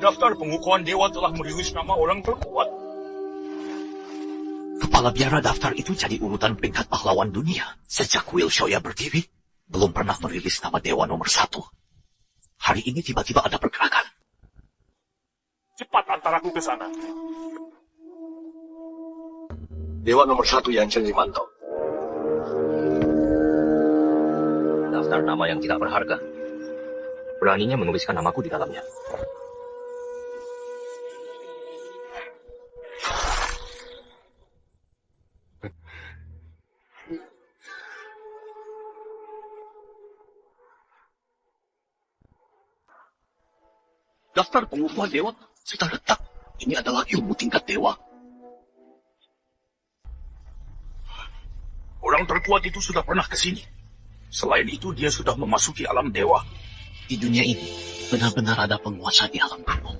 Daftar pengukuhan dewa telah merilis nama orang terkuat. Kepala biara daftar itu jadi urutan peringkat pahlawan dunia. Sejak Kuil Shoya berdiri, belum pernah merilis nama dewa nomor 1. Hari ini tiba-tiba ada pergerakan. Cepat antar aku ke sana. Dewa nomor 1 Yansen Limanto. Daftar nama yang tidak berharga. Beraninya menuliskan namaku di dalamnya. Daftar pengukuhan dewa sudah letak. Ini adalah ilmu tingkat dewa. Orang terkuat itu sudah pernah ke sini. Selain itu, dia sudah memasuki alam dewa. Di dunia ini, benar-benar ada penguasa di alam kuno.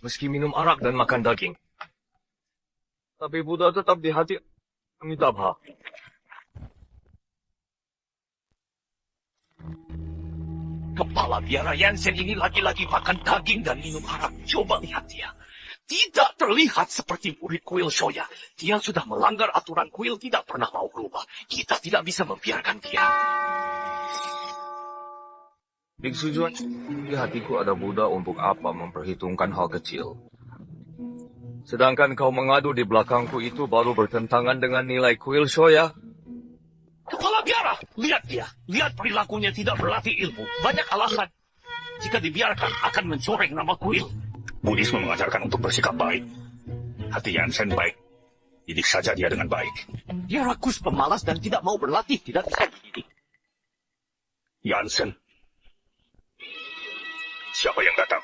Meski minum arak dan makan daging, tapi Buddha tetap di hati Amitabha. Kepala biara Yansen ini lagi-lagi makan daging dan minum arak. Coba lihat dia. Tidak terlihat seperti murid kuil Shoya. Dia sudah melanggar aturan kuil, tidak pernah mau berubah. Kita tidak bisa membiarkan dia. Biksu Juan, di hatiku ada Buddha untuk apa memperhitungkan hal kecil. Sedangkan kau mengadu di belakangku itu baru bertentangan dengan nilai kuil Shoya. Kepala biara, lihat dia. Lihat perilakunya tidak berlatih ilmu. Banyak alasan. Jika dibiarkan akan mencoreng nama kuil. Buddhisme mengajarkan untuk bersikap baik. Hati Yansen baik. Didik saja dia dengan baik. Dia rakus, pemalas, dan tidak mau berlatih. Tidak bisa dididik. Yansen. Siapa yang datang?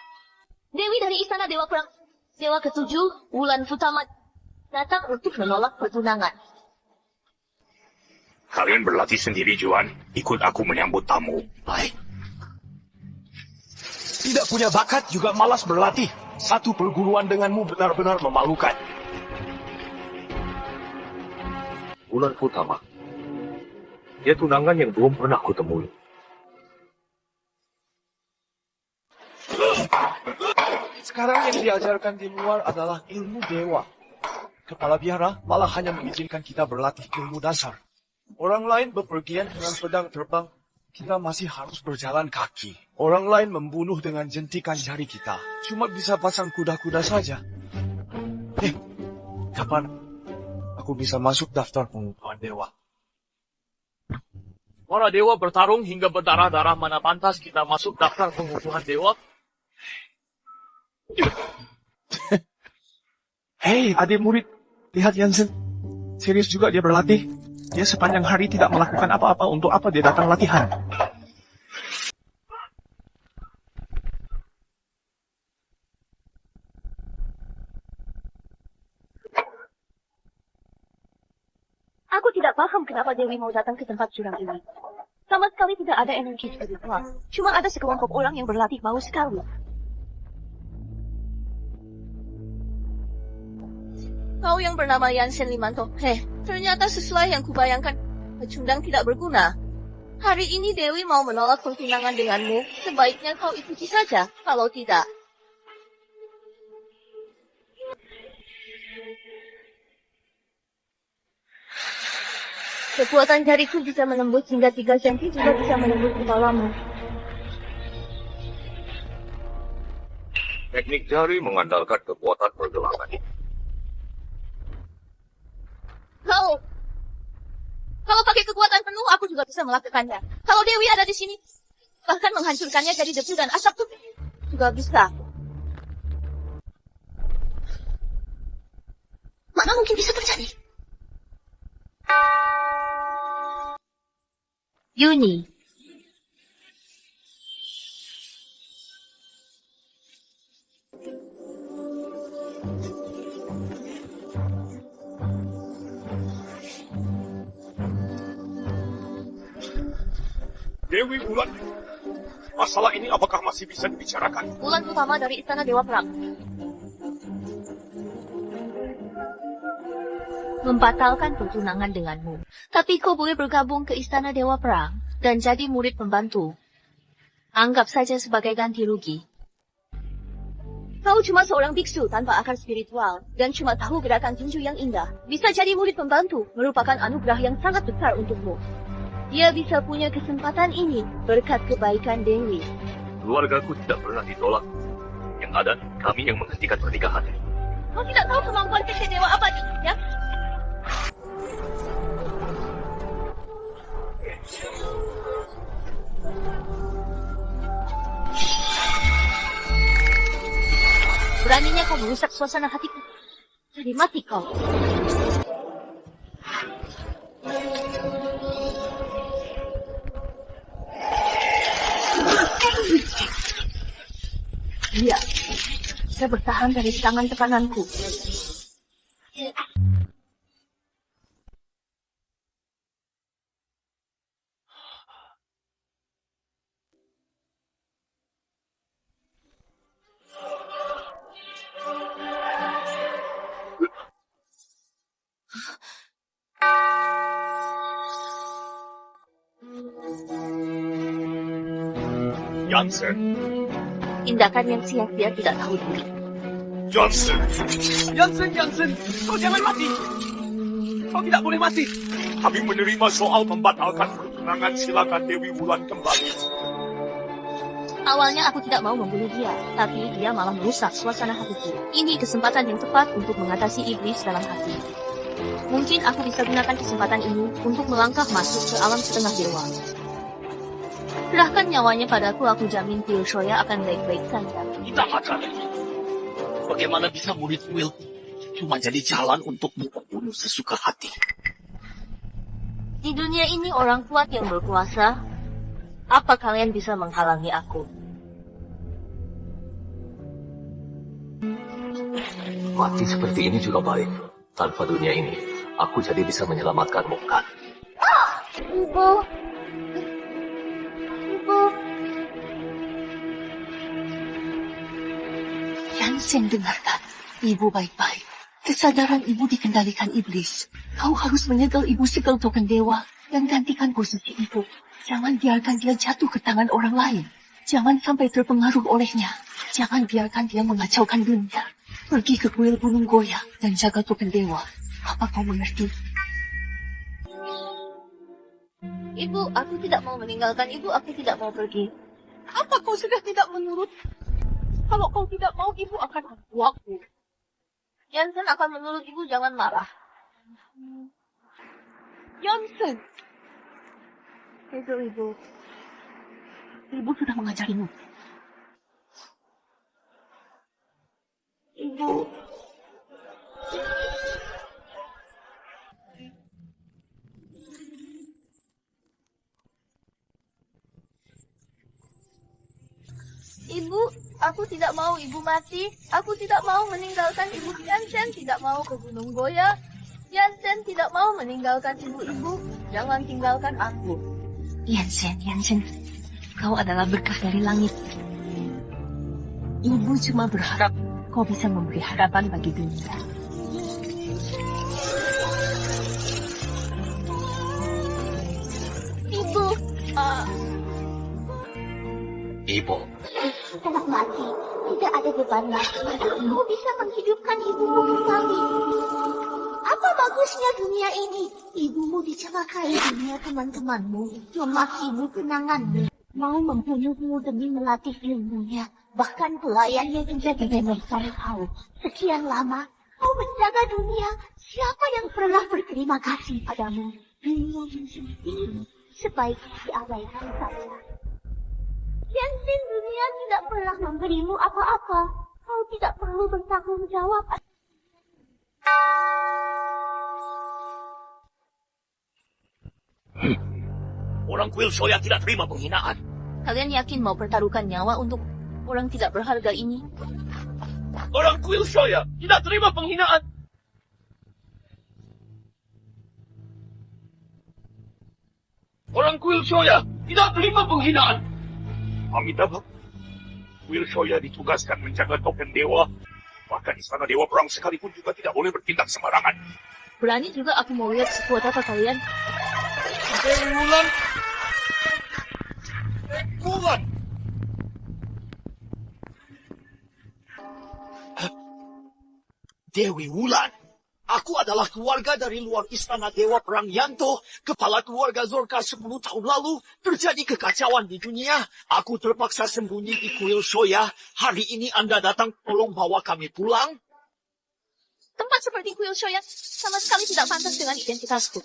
Dewi dari Istana Dewa Perang. Dewa ke-7, Wulan Futama, datang untuk menolak pertunangan. Kalian berlatih sendiri, Juan. Ikut aku menyambut tamu. Baik. Tidak punya bakat juga malas berlatih. Satu perguruan denganmu benar-benar memalukan. Bulan Utama. Dia tunangan yang belum pernah kutemui. Sekarang yang diajarkan di luar adalah ilmu dewa. Kepala biara malah hanya mengizinkan kita berlatih ilmu dasar. Orang lain bepergian dengan pedang terbang, kita masih harus berjalan kaki. Orang lain membunuh dengan jentikan jari kita. Cuma bisa pasang kuda-kuda saja. Kapan aku bisa masuk daftar pengukuhan dewa? Para dewa bertarung hingga berdarah-darah, mana pantas kita masuk daftar pengukuhan dewa? Hei, adik murid. Lihat Yansen. Serius juga dia berlatih. Dia sepanjang hari tidak melakukan apa-apa. Untuk apa dia datang latihan? Aku tidak paham kenapa Dewi mau datang ke tempat curang ini. Sama sekali tidak ada energi spiritual. Cuma ada sekelompok orang yang berlatih mau sekali. Kau yang bernama Yansen Limanto. Ternyata sesuai yang kubayangkan. Pecundang tidak berguna. Hari ini Dewi mau menolak pertunangan denganmu. Sebaiknya kau ikuti saja. Kalau tidak, kekuatan jariku bisa menembus hingga 3 cm juga bisa menembus kepalamu. Teknik jari mengandalkan kekuatan pergelangan. Kalau pakai kekuatan penuh, aku juga bisa melakukannya. Kalau Dewi ada di sini, bahkan menghancurkannya jadi debu dan asap tuh juga bisa. Mana mungkin bisa terjadi? Yuni. Dewi Wulan. Masalah ini apakah masih bisa dibicarakan? Wulan Utama dari Istana Dewa Perang. Membatalkan pertunangan denganmu. Tapi kau boleh bergabung ke Istana Dewa Perang dan jadi murid pembantu. Anggap saja sebagai ganti rugi. Kau cuma seorang biksu tanpa akar spiritual dan cuma tahu gerakan tinju yang indah. Bisa jadi murid pembantu merupakan anugerah yang sangat besar untukmu. Dia bisa punya kesempatan ini berkat kebaikan Dewi. Keluargaku tidak pernah ditolak. Yang ada, kami yang menghentikan pernikahan. Kau tidak tahu kemampuan kecil dewa apa ya? Beraninya kau merusak suasana hatiku. Jadi mati kau. Dia bisa bertahan dari tangan tekananku. Johnson, Tindakan yang sia-sia tidak tahu diri. Johnson, Jansen, kau jangan mati. Kau tidak boleh mati. kami menerima soal membatalkan pertunangan. Silakan Dewi Wulan kembali. Awalnya aku tidak mau membunuh dia, tapi dia malah merusak suasana hatiku. Ini kesempatan yang tepat untuk mengatasi iblis dalam hati. Mungkin aku bisa gunakan kesempatan ini untuk melangkah masuk ke alam setengah dewa. Serahkan nyawanya padaku, aku jamin Will Shoya akan baik-baik saja. Kita akan. Bagaimana bisa murid Will cuma jadi jalan untuk membunuh sesuka hati? Di dunia ini orang kuat yang berkuasa. Apa kalian bisa menghalangi aku? Mati seperti ini juga baik. Tanpa dunia ini, aku jadi bisa menyelamatkanmu, kan? Ibu. Ibu. Jansen, dengarkan. Ibu baik-baik. Kesadaran ibu dikendalikan iblis. Kau harus menyegel ibu segel token dewa dan gantikan posisi ibu. Jangan biarkan dia jatuh ke tangan orang lain. Jangan sampai terpengaruh olehnya. Jangan biarkan dia mengacaukan dunia. Pergi ke kuil Gunung Goya dan jaga token dewa. Apa kau mengerti? Ibu, aku tidak mau meninggalkan ibu. Aku tidak mau pergi. Apa kau sudah tidak menurut? Kalau kau tidak mau, ibu akan membuangku. Jansen akan menurut ibu, jangan marah. Jansen! Itu ibu. Ibu sudah mengajarimu. Ibu. Ibu, aku tidak mau ibu mati. Aku tidak mau meninggalkan ibu. Jansen tidak mau ke Gunung Goya. Jansen tidak mau meninggalkan ibu-ibu. Jangan tinggalkan aku. Jansen, kau adalah berkah dari langit. Ibu cuma berharap kau bisa memberi harapan bagi dunia. Ibu, Ibu, Setelah mati, tidak ada beban lagi. Kau bisa menghidupkan ibumu kembali. Apa bagusnya dunia ini? Ibumu dicelakai dunia teman-temanmu, memakimu kenanganmu, mau membunuhmu demi melatih ilmunya. Bahkan pelayannya juga diremehkan kau. Sekian lama, kau menjaga dunia. Siapa yang pernah berterima kasih padamu? Dunia ini sebaiknya diabaikan saja. Jansen, dunia tidak pernah memberimu apa-apa. Kau tidak perlu bertanggung jawab. orang kuil Shoya tidak terima penghinaan. kalian yakin mau pertaruhkan nyawa untuk orang tidak berharga ini? Orang kuil Shoya tidak terima penghinaan. Orang kuil Shoya tidak terima penghinaan. Amitabha, kuil Shoya ditugaskan menjaga token dewa. Bahkan istana dewa perang sekalipun juga tidak boleh bertindak sembarangan. Berani juga aku mau lihat sekuat apa kalian. Dewi Wulan! Wulan! Dewi Wulan. Aku adalah keluarga dari luar istana Dewa Perang Yanto. Kepala keluarga Zorka 10 tahun lalu. Terjadi kekacauan di dunia. Aku terpaksa sembunyi di kuil Shoya. Hari ini Anda datang tolong bawa kami pulang. Tempat seperti kuil Shoya sama sekali tidak pantas dengan identitasku.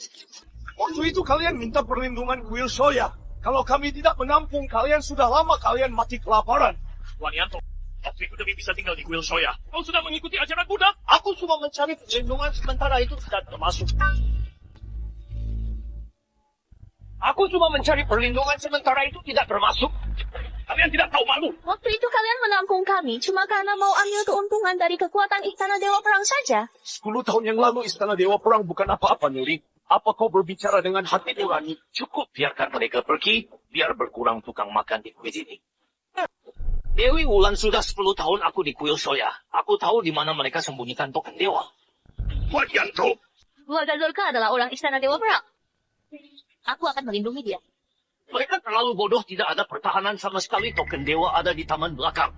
Waktu itu kalian minta perlindungan kuil Shoya. Kalau kami tidak menampung kalian, sudah lama kalian mati kelaparan. Tuan Yanto, waktu itu demi bisa tinggal di kuil Shoya. Kau sudah mengikuti ajaran Buddha? Aku cuma mencari perlindungan sementara itu tidak termasuk. Aku cuma mencari perlindungan sementara itu tidak termasuk. Kalian tidak tahu malu. Waktu itu kalian menampung kami cuma karena mau ambil keuntungan dari kekuatan Istana Dewa Perang saja. 10 tahun yang lalu Istana Dewa Perang bukan apa-apa, Nuri. Apa kau berbicara dengan hati nurani? Cukup biarkan mereka pergi, biar berkurang tukang makan di kuil ini. Dewi Wulan sudah 10 tahun aku di kuil Shoya. Aku tahu di mana mereka sembunyikan token dewa. Tuan Yanto, Keluarga Zorka adalah orang Istana Dewa Perang. Aku akan melindungi dia. mereka terlalu bodoh, tidak ada pertahanan sama sekali. Token dewa ada di taman belakang.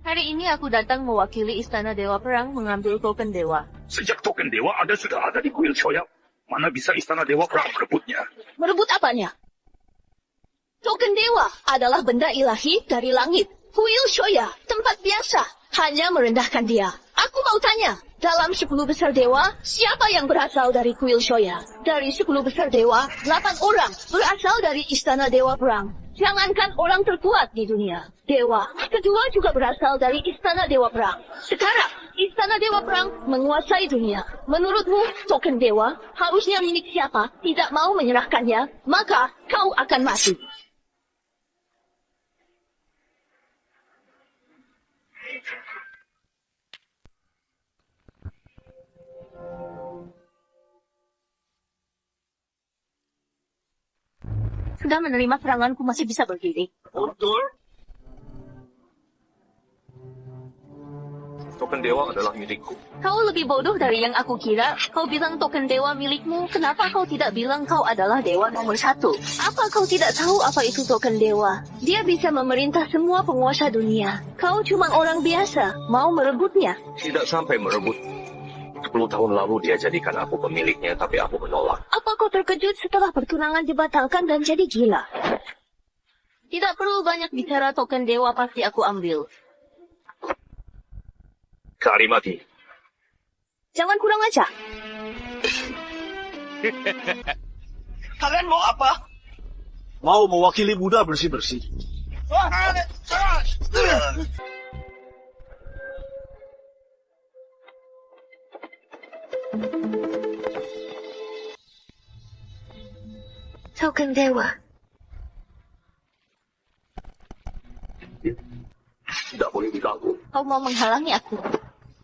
Hari ini aku datang mewakili Istana Dewa Perang mengambil token dewa. Sejak token dewa sudah ada di kuil Shoya. Mana bisa istana dewa perang merebutnya? Merebut apanya? Token dewa adalah benda ilahi dari langit. Kuil Shoya, tempat biasa, hanya merendahkan dia. Aku mau tanya, dalam 10 besar dewa, siapa yang berasal dari kuil Shoya? Dari 10 besar dewa, 8 orang berasal dari Istana Dewa Perang. Jangankan orang terkuat di dunia, dewa kedua juga berasal dari Istana Dewa Perang. Sekarang, Istana Dewa Perang menguasai dunia. Menurutmu, token dewa harusnya milik siapa? Tidak mau menyerahkannya, maka kau akan mati. Sudah menerima seranganku masih bisa berdiri. Betul. Token dewa adalah milikku. Kau lebih bodoh dari yang aku kira. Kau bilang token dewa milikmu. Kenapa kau tidak bilang kau adalah dewa nomor 1? Apa kau tidak tahu apa itu token dewa? Dia bisa memerintah semua penguasa dunia. Kau cuma orang biasa. Mau merebutnya? Tidak sampai merebut. 10 tahun lalu dia jadikan aku pemiliknya, tapi aku menolak. Apa kau terkejut setelah pertunangan dibatalkan dan jadi gila? Tidak perlu banyak bicara, token dewa pasti aku ambil. Karimati. Jangan kurang aja. Kalian mau apa? Mau mewakili Buddha bersih-bersih. Token dewa. Tidak boleh diganggu. Kau mau menghalangi aku?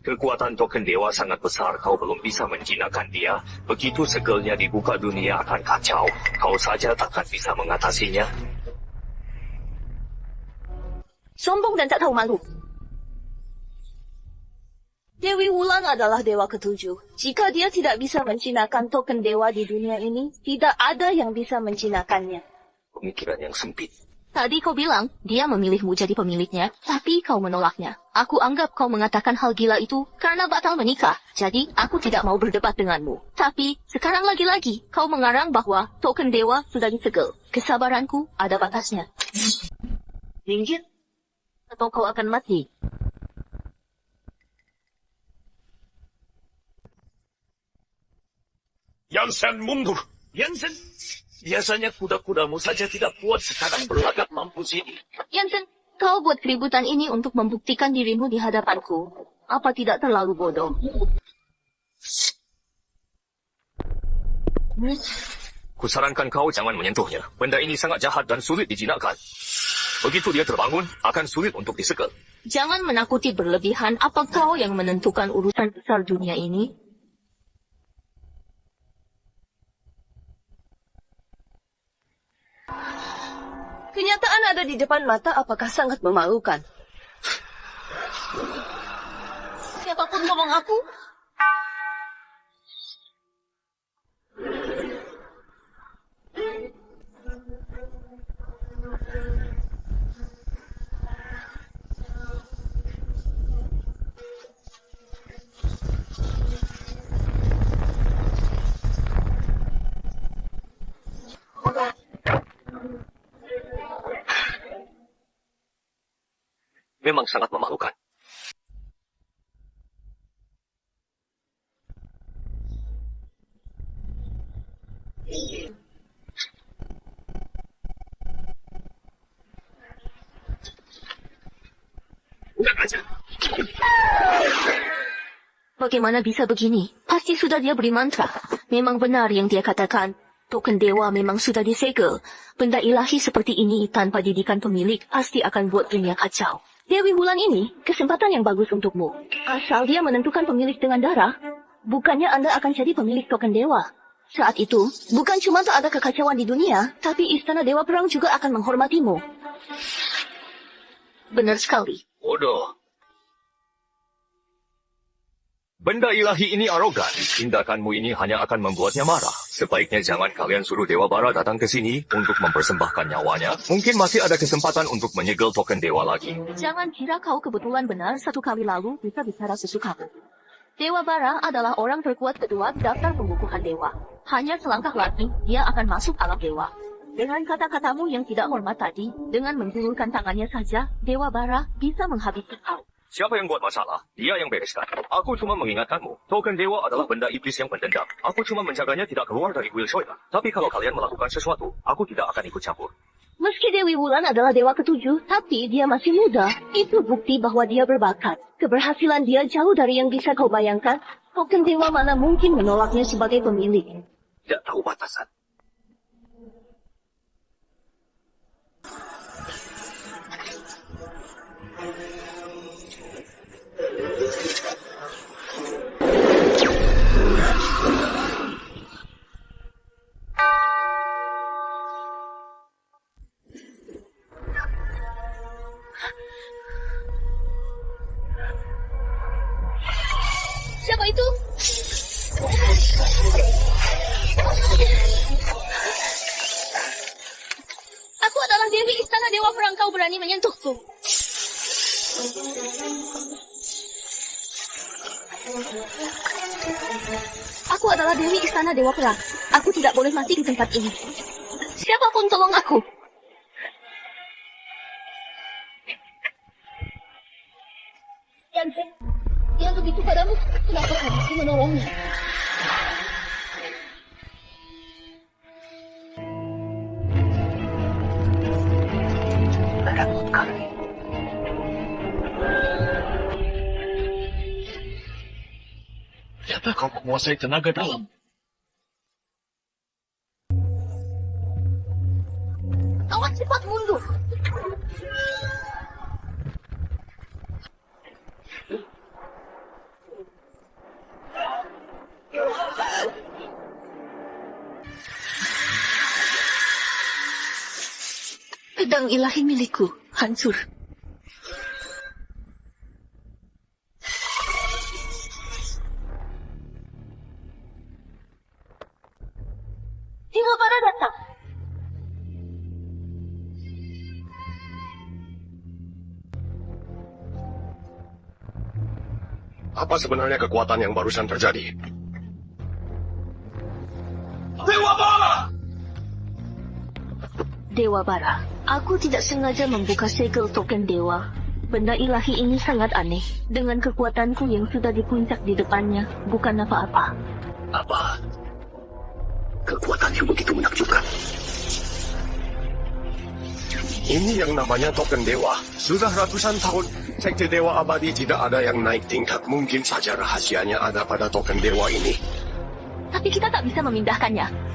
Kekuatan token dewa sangat besar, kau belum bisa menjinakkan dia. Begitu segelnya dibuka, dunia akan kacau. Kau saja takkan bisa mengatasinya. Sombong dan tak tahu malu. Dewi Wulan adalah dewa ketujuh. Jika dia tidak bisa menjinakkan token dewa di dunia ini, tidak ada yang bisa menjinakkannya. Pemikiran yang sempit. Tadi kau bilang, dia memilihmu jadi pemiliknya, tapi kau menolaknya. Aku anggap kau mengatakan hal gila itu karena batal menikah. Jadi, aku tidak mau berdebat denganmu. Tapi, sekarang lagi-lagi, kau mengarang bahwa token dewa sudah disegel. Kesabaranku ada batasnya. Minggir, atau kau akan mati. Yansen mundur. Yansen, biasanya kuda-kudamu saja tidak kuat, sekarang berlagak mampus ini. Yansen, kau buat keributan ini untuk membuktikan dirimu di hadapanku. Apa tidak terlalu bodoh? Kusarankan kau jangan menyentuhnya. Benda ini sangat jahat dan sulit dijinakkan. Begitu dia terbangun, akan sulit untuk disegel. Jangan menakuti berlebihan. Apa kau yang menentukan urusan besar dunia ini? Kenyataan ada di depan mata, apakah sangat memalukan? Siapapun ngomong aku, Memang sangat memalukan. Udah aja. Bagaimana bisa begini? Pasti sudah dia beri mantra. Memang benar yang dia katakan. Token dewa memang sudah disegel. Benda ilahi seperti ini tanpa didikan pemilik pasti akan buat dunia kacau. Dewi Wulan ini kesempatan yang bagus untukmu. Asal dia menentukan pemilik dengan darah, bukannya Anda akan jadi pemilik token dewa. Saat itu, bukan cuma tak ada kekacauan di dunia, tapi istana Dewa Perang juga akan menghormatimu. Benar sekali. Bodoh. Benda ilahi ini arogan. Tindakanmu ini hanya akan membuatnya marah. Sebaiknya jangan kalian suruh Dewa Bara datang ke sini untuk mempersembahkan nyawanya. Mungkin masih ada kesempatan untuk menyegel token dewa lagi. Jangan kira kau kebetulan benar satu kali lalu bisa bicara sesukamu. Dewa Bara adalah orang terkuat kedua di daftar pembukuan dewa. Hanya selangkah lagi, dia akan masuk alam dewa. Dengan kata-katamu yang tidak hormat tadi, dengan menjulurkan tangannya saja, Dewa Bara bisa menghabisi kau. Siapa yang buat masalah? Dia yang bereskan. Aku cuma mengingatkanmu. Token dewa adalah benda iblis yang pendendam. Aku cuma menjaganya tidak keluar dari kuil Shoya. Tapi kalau kalian melakukan sesuatu, aku tidak akan ikut campur. Meski Dewi Wulan adalah dewa ketujuh, tapi dia masih muda. Itu bukti bahwa dia berbakat. Keberhasilan dia jauh dari yang bisa kau bayangkan. Token dewa mana mungkin menolaknya sebagai pemilik. Tidak tahu batasan. Siapa itu? Aku adalah Dewi Istana Dewa Perang. Kau berani menyentuhku. Aku adalah Dewi Istana Dewa Perang. Aku tidak boleh mati di tempat ini. Siapapun tolong aku. Yansen, yang begitu padamu, kenapa kamu menolongnya? Ternyata kau menguasai tenaga dalam. Awas cepat mundur. Pedang ilahi milikku hancur. Dewa Bara datang. Apa sebenarnya kekuatan yang barusan terjadi? Dewa Bara, aku tidak sengaja membuka segel token dewa. Benda ilahi ini sangat aneh. Dengan kekuatanku yang sudah dipuncak di depannya, bukan apa-apa. Apa? Kekuatan yang begitu menakjubkan. Ini yang namanya token dewa. Sudah ratusan tahun, sekte dewa abadi tidak ada yang naik tingkat. Mungkin saja rahasianya ada pada token dewa ini. Tapi kita tak bisa memindahkannya.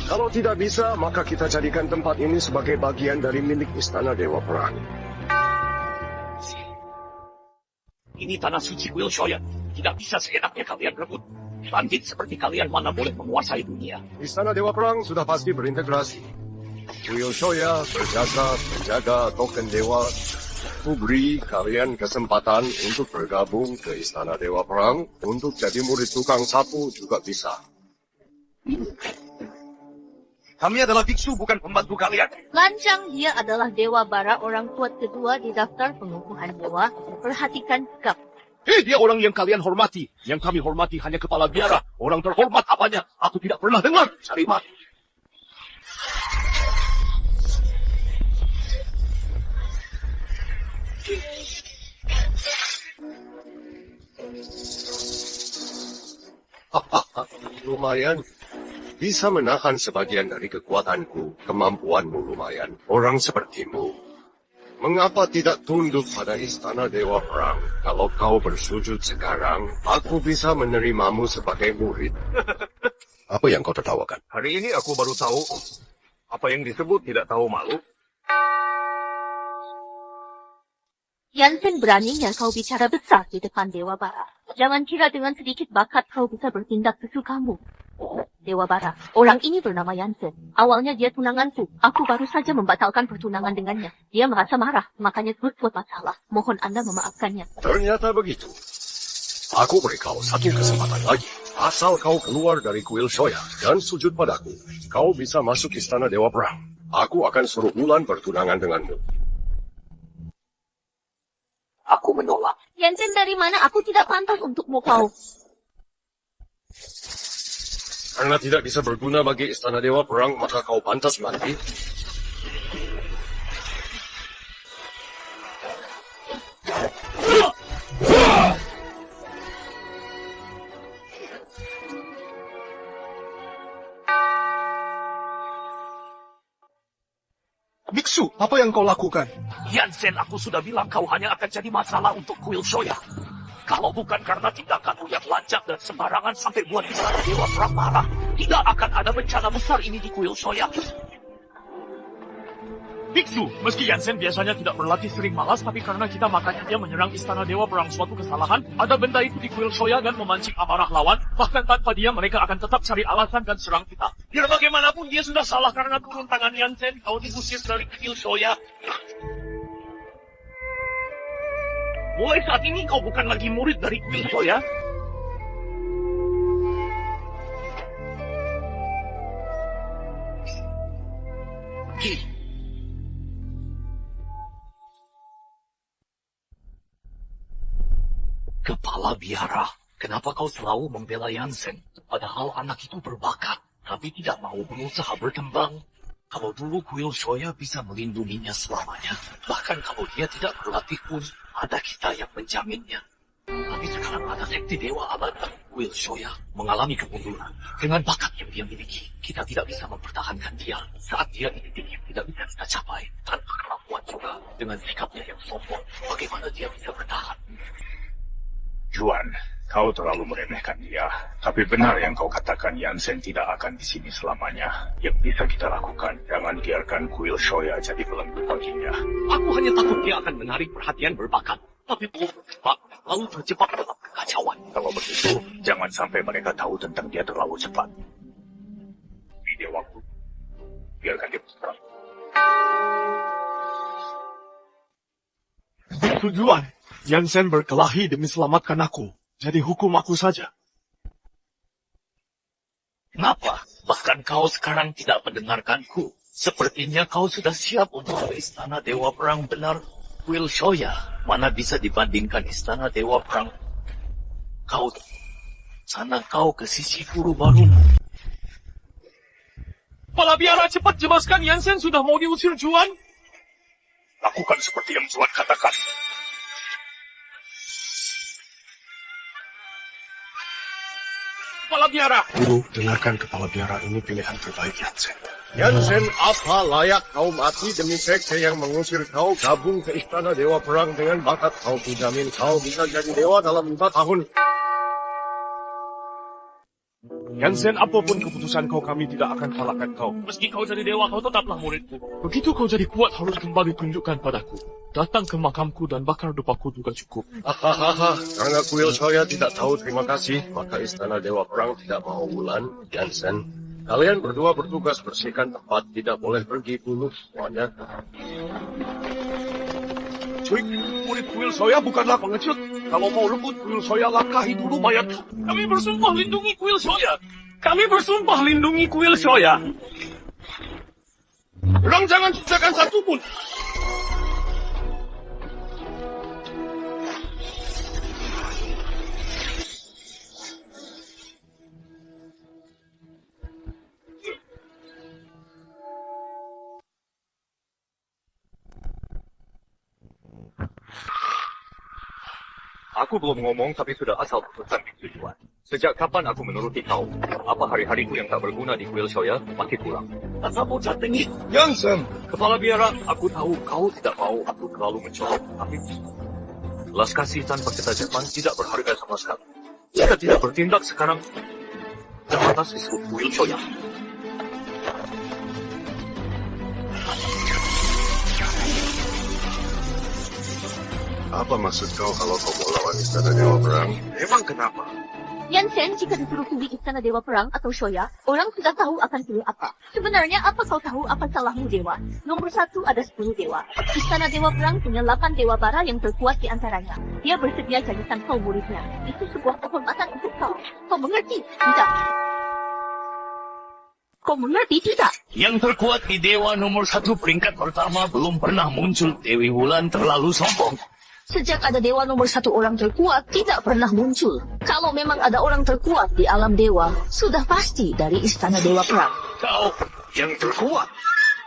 Kalau tidak bisa, maka kita jadikan tempat ini sebagai bagian dari milik Istana Dewa Perang. Ini tanah suci kuil Shoya. Tidak bisa seenaknya kalian rebut. Bandit seperti kalian mana boleh menguasai dunia. Istana Dewa Perang sudah pasti berintegrasi. Kuil Shoya berjasa menjaga token dewa. Aku beri kalian kesempatan untuk bergabung ke Istana Dewa Perang. Untuk jadi murid tukang sapu juga bisa. Kami adalah biksu, bukan pembantu kalian. Lancang, dia adalah Dewa Bara, orang kuat kedua di daftar pengukuhan dewa. Perhatikan sikap. Dia orang yang kalian hormati. Yang kami hormati hanya kepala biara. Orang terhormat apanya? Aku tidak pernah dengar. Cari mati. Lumayan. Bisa menahan sebagian dari kekuatanku. Kemampuanmu lumayan. Orang sepertimu. Mengapa tidak tunduk pada istana Dewa Perang? Kalau kau bersujud sekarang, aku bisa menerimamu sebagai murid. Apa yang kau tertawakan? Hari ini aku baru tahu apa yang disebut tidak tahu malu. Yansen beraninya kau bicara besar di depan Dewa Bara. Jangan kira dengan sedikit bakat kau bisa bertindak sesukamu. Dewa Bara, orang ini bernama Yansen. Awalnya dia tunanganku. Aku baru saja membatalkan pertunangan dengannya. Dia merasa marah, makanya berbuat masalah. Mohon Anda memaafkannya. Ternyata begitu. Aku beri kau satu kesempatan lagi. Asal kau keluar dari kuil Shoya dan sujud padaku, kau bisa masuk istana Dewa Perang. Aku akan suruh Wulan bertunangan denganmu. Aku menolak. Yansen dari mana? Aku tidak pantas untukmu kau. Karena tidak bisa berguna bagi istana Dewa Perang, maka kau pantas mati. Biksu, apa yang kau lakukan? Yansen, aku sudah bilang kau hanya akan jadi masalah untuk kuil Shoya. Kalau bukan karena tindakanmu yang lancak dan sembarangan sampai buat istana Dewa Perang marah, tidak akan ada bencana besar ini di kuil Shoya. Biksu, meski Yansen biasanya tidak berlatih sering malas, tapi karena kita makanya dia menyerang istana Dewa Perang suatu kesalahan, ada benda itu di kuil Shoya dan memancing amarah lawan, bahkan tanpa dia mereka akan tetap cari alasan dan serang kita. Biar bagaimanapun dia sudah salah karena turun tangan Yansen, kau diusir dari kuil Shoya. Mulai saat ini kau bukan lagi murid dari kuil Shoya. Kepala biara, kenapa kau selalu membela Yansen? Padahal anak itu berbakat, tapi tidak mau berusaha berkembang. Kalau dulu kuil Shoya bisa melindunginya selamanya, bahkan kalau dia tidak berlatih pun, ada kita yang menjaminnya. Tapi sekarang ada sekte Dewa Abadi, kuil Shoya, mengalami kemunduran. Dengan bakat yang dia miliki, kita tidak bisa mempertahankan dia. Saat dia ini tidak bisa kita capai, tanpa kemampuan juga. Dengan sikapnya yang sombong, bagaimana dia bisa bertahan? Juan, kau terlalu meremehkan dia. Tapi benar yang kau katakan, Yansen tidak akan di sini selamanya. Yang bisa kita lakukan, jangan biarkan kuil Shoya jadi belenggu baginya. Aku hanya takut dia akan menarik perhatian berbakat. Tapi lalu terjebak dalam kekacauan. Kalau begitu, jangan sampai mereka tahu tentang dia terlalu cepat. Beri dia waktu. Biarkan dia berserang. Tujuan, Yansen berkelahi demi selamatkan aku. Jadi hukum aku saja. Kenapa? Bahkan kau sekarang tidak mendengarkanku. Sepertinya kau sudah siap untuk ke istana Dewa Perang benar. Kuil Shoya, mana bisa dibandingkan istana Dewa Perang. Sana kau ke sisi guru barumu. Kepala biara, cepat jelaskan Yansen sudah mau diusir Juan. Lakukan seperti yang Juan katakan. Kepala biara. Guru, dengarkan kepala biara, ini pilihan terbaik Yansen. Yansen, apa layak kau mati demi sekte yang mengusir kau gabung ke istana Dewa Perang dengan bakat kau kujamin kau bisa jadi dewa dalam 5 tahun. Yansen, apapun keputusan kau, kami tidak akan kalahkan kau. Meski kau jadi dewa, kau tetaplah muridku. Begitu kau jadi kuat, harus kembali tunjukkan padaku. Datang ke makamku dan bakar dupaku juga cukup. Hahaha, karena kuil Shoya tidak tahu terima kasih, maka istana Dewa Perang tidak mau Wulan, Yansen. Kalian berdua bertugas bersihkan tempat, tidak boleh pergi dulu semuanya. Cuy, murid kuil Shoya bukanlah pengecut. Kalau mau rebut kuil Shoya, langkahi dulu mayat. Kami bersumpah lindungi kuil Shoya. Kami bersumpah lindungi kuil Shoya. Orang jangan ciptakan satu pun. Aku belum ngomong tapi sudah asal putusan tujuan. Sejak kapan aku menuruti kau? Apa hari-hariku yang tak berguna di kuil Shoya makin pulang? Asal bocah tinggi. Jansen! Kepala biara, aku tahu kau tidak mau aku terlalu mencolok. Tapi belas kasih tanpa ketajaman tidak berharga sama sekali. Jika tidak bertindak sekarang, terbatas di seluruh kuil Shoya. Apa maksud kau kalau kau mau lawan istana Dewa Perang? Emang kenapa? Yansen, jika disuruh pilih istana Dewa Perang atau Shoya, orang sudah tahu akan pilih apa. Sebenarnya apa kau tahu apa salahmu Dewa? Nomor 1 ada 10 dewa. Istana Dewa Perang punya 8 dewa bara yang terkuat di antaranya. Dia bersedia jadikan kau muridnya. Itu sebuah kehormatan untuk kau. Kau mengerti? Tidak. Kau mengerti tidak? Yang terkuat di dewa nomor 1 peringkat pertama belum pernah muncul. Dewi Wulan terlalu sombong. Sejak ada dewa nomor 1 orang terkuat, tidak pernah muncul. Kalau memang ada orang terkuat di alam dewa, sudah pasti dari istana Dewa Perang. Kau yang terkuat.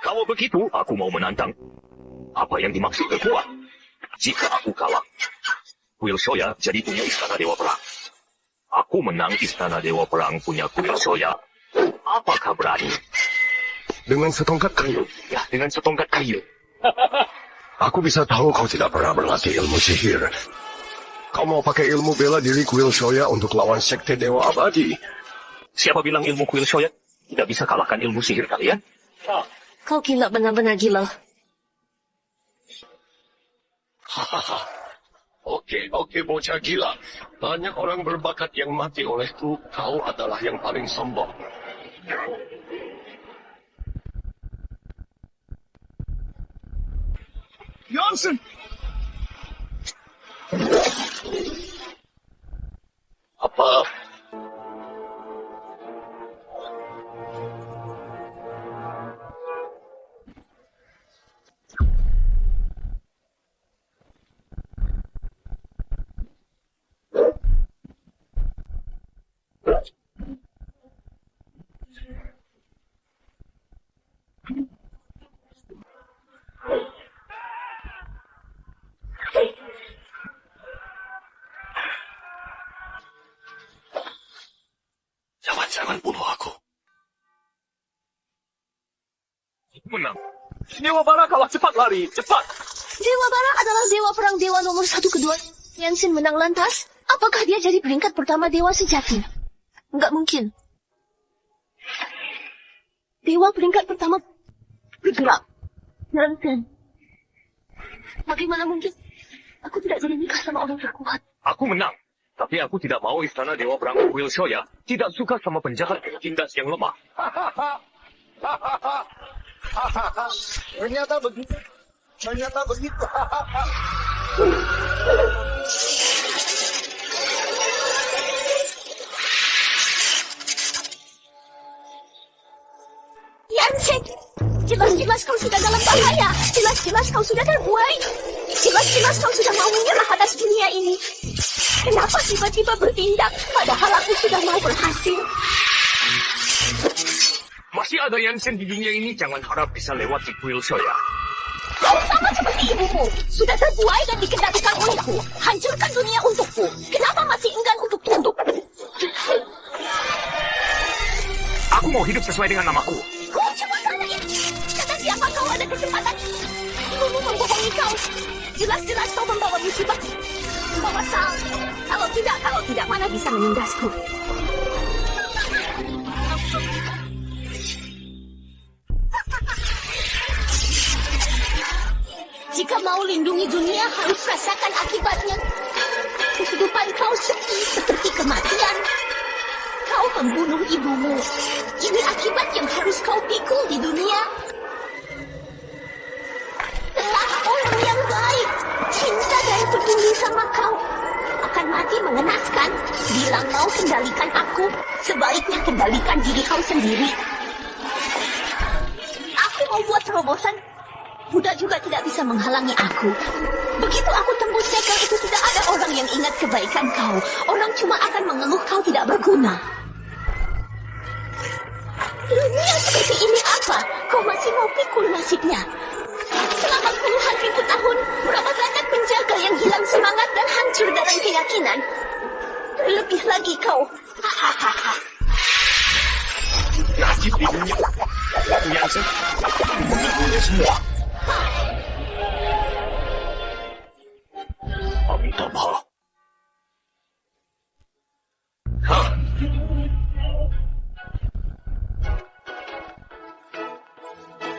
Kalau begitu, aku mau menantang. Apa yang dimaksud terkuat? Jika aku kalah, kuil Shoya jadi punya istana Dewa Perang. Aku menang istana Dewa Perang punya kuil Shoya. Apakah berani? Dengan setongkat kayu. Ya, dengan setongkat kayu. Aku bisa tahu kau tidak pernah berlatih ilmu sihir. Kau mau pakai ilmu bela diri kuil Shoya untuk lawan sekte Dewa Abadi. Siapa bilang ilmu kuil Shoya tidak bisa kalahkan ilmu sihir kalian? Kau gila, benar-benar gila. Oke, bocah gila. Banyak orang berbakat yang mati olehku. Kau adalah yang paling sombong. Jansen! Apa? Jangan bunuh aku. Menang. Dewa Bara kalah, cepat lari, cepat. Dewa Bara adalah dewa perang dewa nomor 1 kedua. Yansen menang lantas. Apakah dia jadi peringkat pertama dewa sejati? Enggak mungkin. Dewa peringkat pertama bergerak. Yansen. Bagaimana mungkin? Aku tidak jadi nikah sama orang terkuat. Aku menang. Tapi aku tidak mau istana Dewa Perang kuil Shoya tidak suka sama penjahat tindas yang lemah. Ternyata begitu. Yansen! Jelas-jelas kau sudah dalam bahaya. Jelas-jelas kau sudah terbuai. Jelas-jelas kau sudah mau menyerah atas dunia ini. Kenapa tiba-tiba bertindak, padahal aku sudah mau berhasil? Masih ada Yansen di dunia ini, jangan harap bisa lewat di kuil Shoya. Kau sama seperti ibumu, sudah terbuai dan dikendalikan olehku. Hancurkan dunia untukku. Kenapa masih enggan untuk tunduk? Aku mau hidup sesuai dengan namaku. Kau cuma karena ini. Kata siapa kau ada kesempatan? Ibumu membohongi kau. Jelas-jelas kau membawa musibah. Membawa sal. Kalau tidak, mana bisa menindasku? Jika mau lindungi dunia, harus rasakan akibatnya. Kehidupan kau sepi seperti kematian. Kau membunuh ibumu. Ini akibat yang harus kau pikul di dunia. Telah orang yang baik, cinta dan peduli sama kau akan mati mengenaskan. Bilang mau kendalikan aku, sebaiknya kendalikan diri kau sendiri. Aku mau buat terobosan. Buddha juga tidak bisa menghalangi aku. Begitu aku tembus segel itu, tidak ada orang yang ingat kebaikan kau. Orang cuma akan mengeluh kau tidak berguna. Dunia seperti ini apa? Kau masih mau pikul nasibnya? Selama puluhan ribu tahun, berapa banyak penjaga yang hilang semangat dan hancur dalam keyakinan. Lebih lagi kau. Hahaha. Nasib di dunia. Yansen, mengganggunya semua. Amitabha.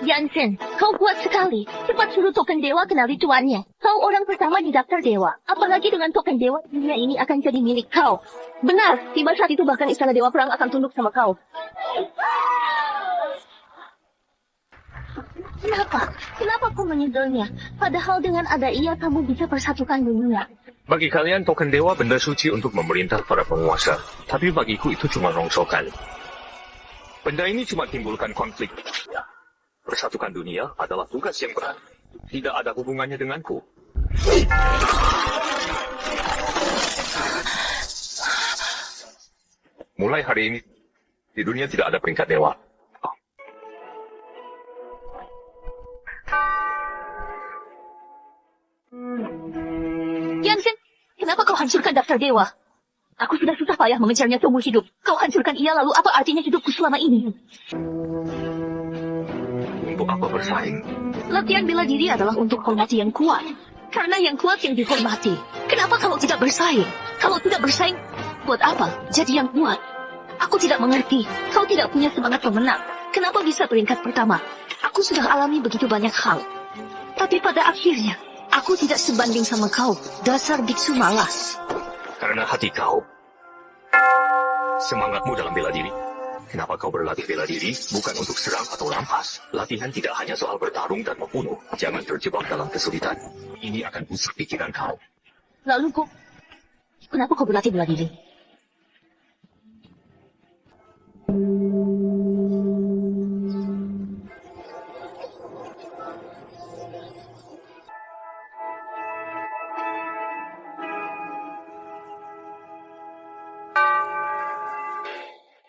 Yansen, kau kuat sekali. Cepat suruh token dewa kenali tuannya. Kau orang pertama di daftar dewa. Apalagi dengan token dewa, dunia ini akan jadi milik kau. Benar, tiba saat itu bahkan istana dewa perang akan tunduk sama kau. Kenapa? Kenapa kau menyegilnya? Padahal dengan ada ia, kamu bisa persatukan dunia. Bagi kalian, token dewa benda suci untuk memerintah para penguasa. Tapi bagiku itu cuma rongsokan. Benda ini cuma timbulkan konflik. Persatukan dunia adalah tugas yang berat. Tidak ada hubungannya denganku. Mulai hari ini, di dunia tidak ada peringkat dewa. Yansen, kenapa kau hancurkan daftar dewa? Aku sudah susah payah mengejarnya seumur hidup. Kau hancurkan ia, lalu apa artinya hidupku selama ini? Untuk apa bersaing? Latihan bela diri adalah untuk hormati yang kuat. Karena yang kuat yang dihormati. Kenapa kamu tidak bersaing? Kalau tidak bersaing, buat apa? Jadi yang kuat. Aku tidak mengerti. Kau tidak punya semangat pemenang. Kenapa bisa peringkat pertama? Aku sudah alami begitu banyak hal. Tapi pada akhirnya, aku tidak sebanding sama kau. Dasar biksu malas. Karena hati kau. Semangatmu dalam bela diri. Kenapa kau berlatih bela diri? Bukan untuk serang atau rampas. Latihan tidak hanya soal bertarung dan membunuh. Jangan terjebak dalam kesulitan. Ini akan rusak pikiran kau. Lalu kenapa kau berlatih bela diri?